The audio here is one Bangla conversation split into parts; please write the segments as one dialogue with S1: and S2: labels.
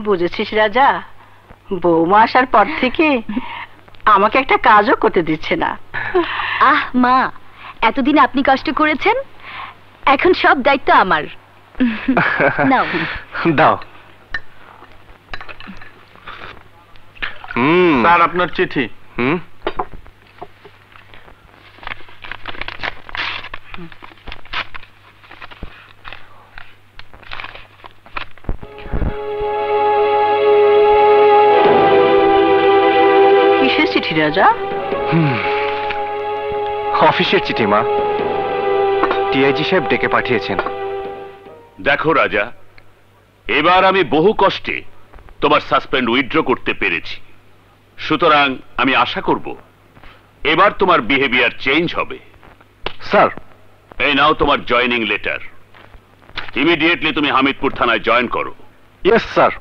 S1: বুঝেছিস রাজা, বৌমা আসার পর থেকে আমাকে একটা কাজও করতে দিচ্ছে না।
S2: আহ মা, এতদিন আপনি কষ্ট করেছেন, এখন সব দায়িত্ব আমার। নাও
S3: দাও। স্যার আপনার চিঠি।
S1: কিসের চিঠি রাজা?
S3: অফিসের চিঠি মা, টিআইজি সাহেব ডেকে পাঠিয়েছেন।
S4: দেখো রাজা, এবার আমি বহু কষ্টে তোমার সাসপেন্ড উইথড্র করতে পেরেছি, সুতরাং আমি আশা করব এবার তোমার বিহেভিয়ার চেঞ্জ হবে।
S3: স্যার,
S4: এই নাও তোমার জয়েনিং লেটার। ইমিডিয়েটলি তুমি হামিদপুর থানায় জয়েন করো।
S3: Yes sir.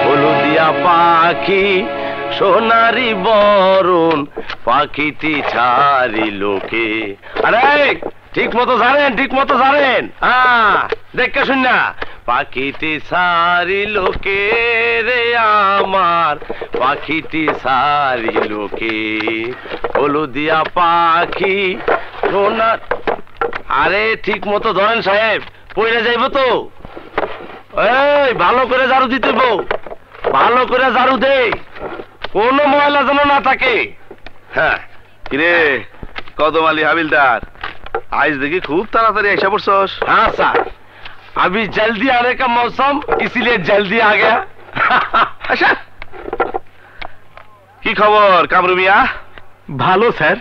S5: হলুদিয়া পাখি সোনারি বরণ, পাখিটি ছাড়ি লোকে। আরে ঠিক মতো জানেন, ঠিক মতো জানেন। হ্যাঁ, দেখে শুন না। পাখিটি সারি লোকে রে আমার, পাখিটি সারি লোকে। হলুদিয়া পাখি সোনার। আরে ঠিক মতো ধরেন সাহেব, পড়ে যাইব তো। এই ভালো করে ঝাড়ু দিতে বউ, ভালো করে ঝাড়ু দে, কোনো ময়লা যেন না থাকে।
S3: হ্যাঁ, কিরে কদম আলী হাবিলদার, আজ দেখি খুব তাড়াতাড়ি এসে পড়ছস।
S5: हाँ सर, अभी जल्दी आने का मौसम, इसीलिए जल्दी आ गया।
S3: আচ্ছা, কি খবর কামরু মিয়া?
S5: ভালো স্যার।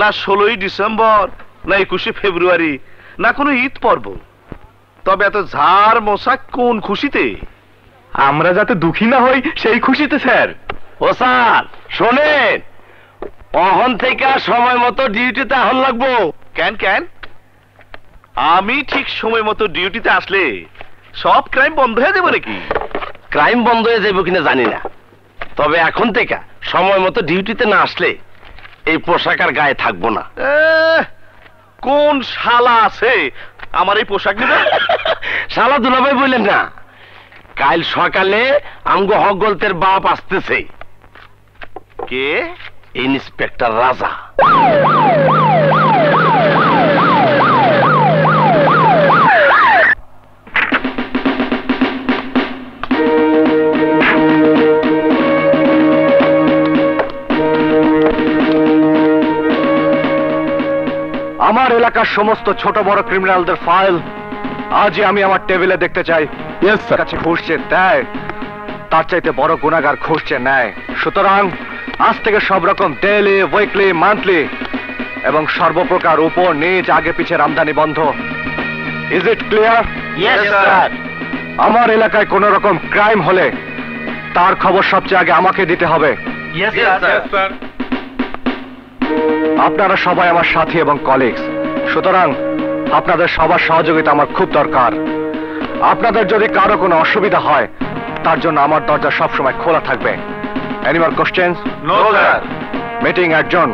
S3: না 16ই ডিসেম্বর, না 21শে ফেব্রুয়ারি, না কোনো ঈদ পর্ব, তবে এত ঝাড় মশা কোন খুশিতে?
S5: আমরা যাতে দুঃখী না হই সেই খুশিতে স্যার। ও স্যার শোনেন, অহন থেকে সময় মতো ডিউটিতে আহন লাগবো।
S3: কেন কেন? আমি ঠিক সময় মতো ডিউটিতে আসলে সব ক্রাইম বন্ধ হয়ে যাবে নাকি?
S5: ক্রাইম বন্ধ হয়ে যাবে কিনা জানি না, তবে এখন থেকে সময় মতো ডিউটিতে না আসলে এই পোশাক আর গায়ে থাকবো না।
S3: কোন শালা আছে আমার এই পোশাক নিবে?
S5: শালা দুলাভাই বললেন না, কাল সকালে আমগো হকগলতের বাপ আসতেছে।
S3: কে?
S5: ইন্সপেক্টর রাজা।
S3: আমার এলাকার সমস্ত ছোট বড় ক্রিমিনালদের ফাইল আজই আমি আমার টেবিলে দেখতে চাই। কাছে খুঁজছে দেয়, তার চাইতে বড় গুনাহগার খুঁজছে নেয়। সুতরাং আজ থেকে সব রকম ডেইলি, উইকলি, মান্থলি এবং সর্বপ্রকার উপর নিচ আগে পিছের আমদানি বন্ধ। Is it clear?
S5: Yes sir.
S3: আমার এলাকায় কোন রকম ক্রাইম হলে তার খবর সবচেয়ে আগে আমাকে দিতে হবে।
S5: Yes sir.
S3: আপনারা সবাই আমার সাথী এবং কলিগস, সুতরাং আপনাদের সবার সহযোগিতা আমার খুব দরকার। আপনাদের যদি কারো কোনো অসুবিধা হয়, তার জন্য আমার দরজা সবসময় খোলা থাকবে। Any more questions?
S5: No sir.
S3: Meeting অ্যাডজর্ন।